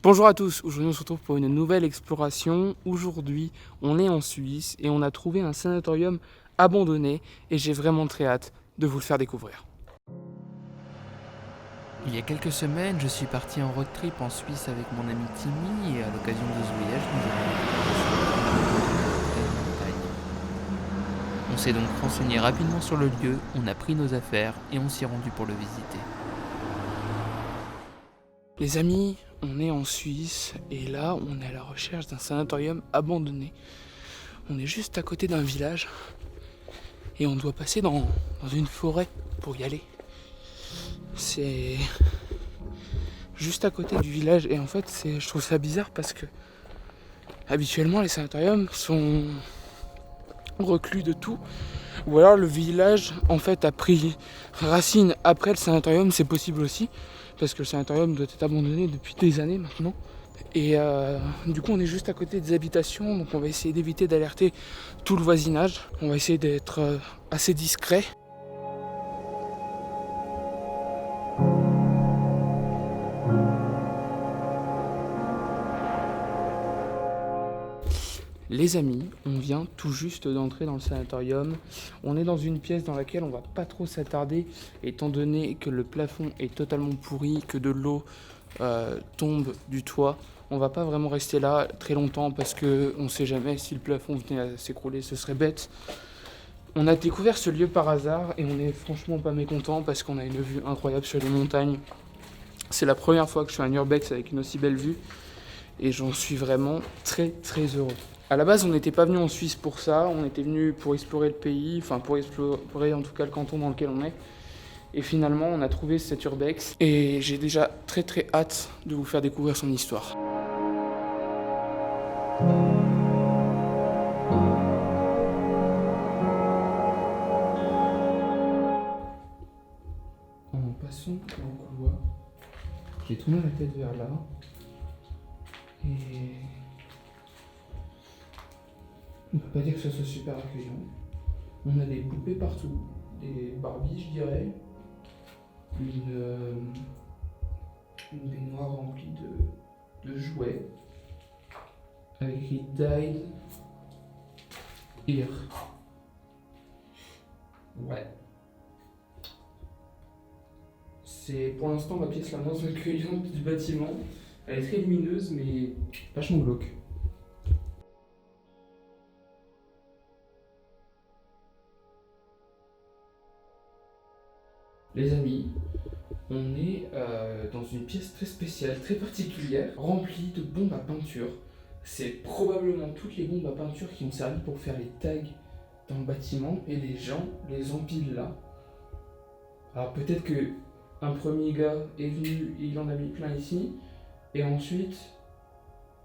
Bonjour à tous, aujourd'hui on se retrouve pour une nouvelle exploration. Aujourd'hui on est en Suisse et on a trouvé un sanatorium abandonné et j'ai vraiment très hâte de vous le faire découvrir. Il y a quelques semaines, je suis parti en road trip en Suisse avec mon ami Timmy et à l'occasion de ce voyage, nous avons découvert cette montagne. On s'est donc renseigné rapidement sur le lieu, on a pris nos affaires et on s'y est rendu pour le visiter. Les amis, on est en Suisse et là on est à la recherche d'un sanatorium abandonné. On est juste à côté d'un village et on doit passer dans une forêt pour y aller. C'est juste à côté du village et en fait je trouve ça bizarre parce que habituellement les sanatoriums sont reclus de tout. Ou alors le village en fait a pris racine après le sanatorium, c'est possible aussi, parce que le sanatorium doit être abandonné depuis des années maintenant. Et du coup on est juste à côté des habitations, donc on va essayer d'éviter d'alerter tout le voisinage. On va essayer d'être assez discret. Les amis, on vient tout juste d'entrer dans le sanatorium. On est dans une pièce dans laquelle on va pas trop s'attarder, étant donné que le plafond est totalement pourri, que de l'eau tombe du toit. On va pas vraiment rester là très longtemps parce que on sait jamais si le plafond venait à s'écrouler, ce serait bête. On a découvert ce lieu par hasard et on est franchement pas mécontent parce qu'on a une vue incroyable sur les montagnes. C'est la première fois que je fais un urbex avec une aussi belle vue et j'en suis vraiment très très heureux. À la base, on n'était pas venu en Suisse pour ça, on était venu pour explorer le pays, enfin pour explorer en tout cas le canton dans lequel on est. Et finalement, on a trouvé cet urbex et j'ai déjà très très hâte de vous faire découvrir son histoire. En passant dans le couloir, j'ai tourné la tête vers là et on ne peut pas dire que ce soit super accueillant. On a des poupées partout, des Barbies je dirais, une baignoire remplie de jouets avec écrit Died Here. Ouais. C'est pour l'instant ma pièce la moins accueillante du bâtiment. Elle est très lumineuse mais vachement glauque. Les amis, on est dans une pièce très spéciale, très particulière, remplie de bombes à peinture. C'est probablement toutes les bombes à peinture qui ont servi pour faire les tags dans le bâtiment et les gens les empilent là. Alors peut-être que un premier gars est venu, il en a mis plein ici, et ensuite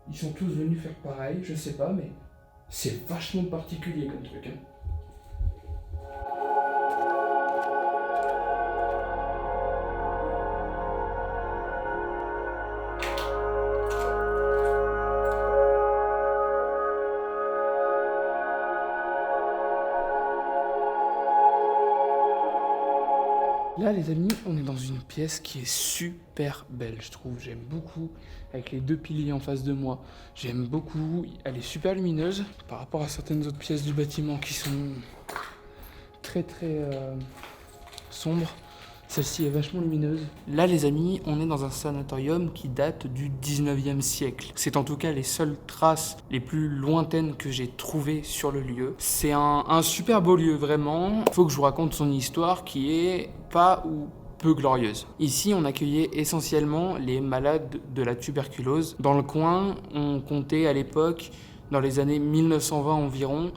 ils sont tous venus faire pareil, je sais pas, mais c'est vachement particulier comme truc. Hein. Là les amis, on est dans une pièce qui est super belle, je trouve. J'aime beaucoup, avec les deux piliers en face de moi. J'aime beaucoup, elle est super lumineuse par rapport à certaines autres pièces du bâtiment qui sont très très sombres. Celle-ci est vachement lumineuse. Là les amis, on est dans un sanatorium qui date du 19e siècle. C'est en tout cas les seules traces les plus lointaines que j'ai trouvées sur le lieu. C'est un super beau lieu vraiment. Il faut que je vous raconte son histoire qui est pas ou peu glorieuse. Ici, on accueillait essentiellement les malades de la tuberculose. Dans le coin, on comptait à l'époque, dans les années 1920 environ,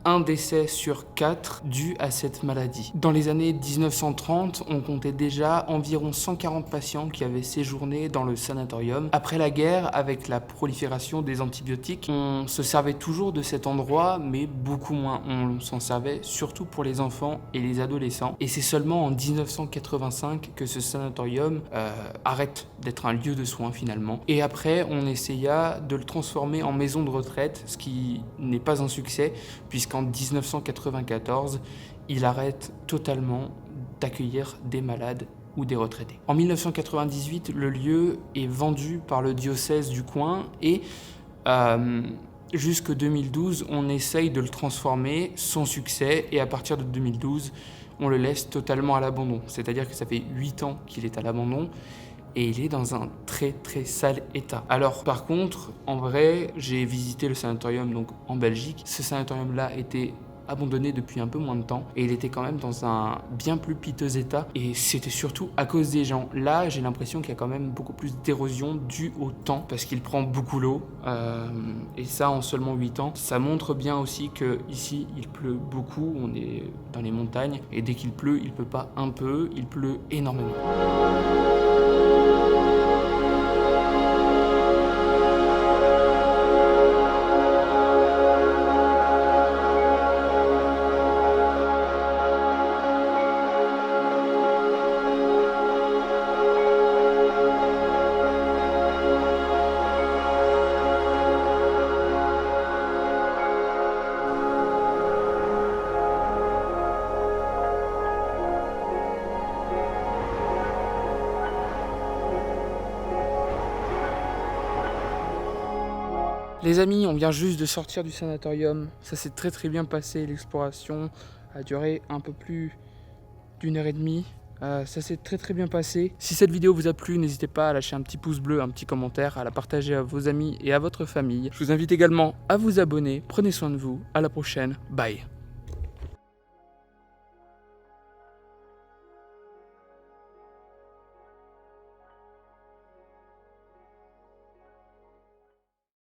un décès sur 4 dû à cette maladie. Dans les années 1930, on comptait déjà environ 140 patients qui avaient séjourné dans le sanatorium. Après la guerre, avec la prolifération des antibiotiques, on se servait toujours de cet endroit, mais beaucoup moins. On s'en servait surtout pour les enfants et les adolescents. Et c'est seulement en 1985 que ce sanatorium arrête d'être un lieu de soins finalement. Et après, on essaya de le transformer en maison de retraite, ce qui n'est pas un succès, puisqu'en 1994, il arrête totalement d'accueillir des malades ou des retraités. En 1998, le lieu est vendu par le diocèse du coin et jusqu'en 2012, on essaye de le transformer sans succès et à partir de 2012, on le laisse totalement à l'abandon. C'est-à-dire que ça fait 8 ans qu'il est à l'abandon et il est dans un très très sale état. Alors par contre, en vrai, j'ai visité le sanatorium donc en Belgique. Ce sanatorium-là était abandonné depuis un peu moins de temps et il était quand même dans un bien plus piteux état et c'était surtout à cause des gens. Là, j'ai l'impression qu'il y a quand même beaucoup plus d'érosion due au temps parce qu'il prend beaucoup l'eau et ça en seulement 8 ans. Ça montre bien aussi que ici il pleut beaucoup, on est dans les montagnes et dès qu'il pleut, il pleut pas un peu, il pleut énormément. Les amis, on vient juste de sortir du sanatorium. Ça s'est très très bien passé. L'exploration a duré un peu plus d'1h30. Ça s'est très très bien passé. Si cette vidéo vous a plu, n'hésitez pas à lâcher un petit pouce bleu, un petit commentaire, à la partager à vos amis et à votre famille. Je vous invite également à vous abonner. Prenez soin de vous. À la prochaine. Bye.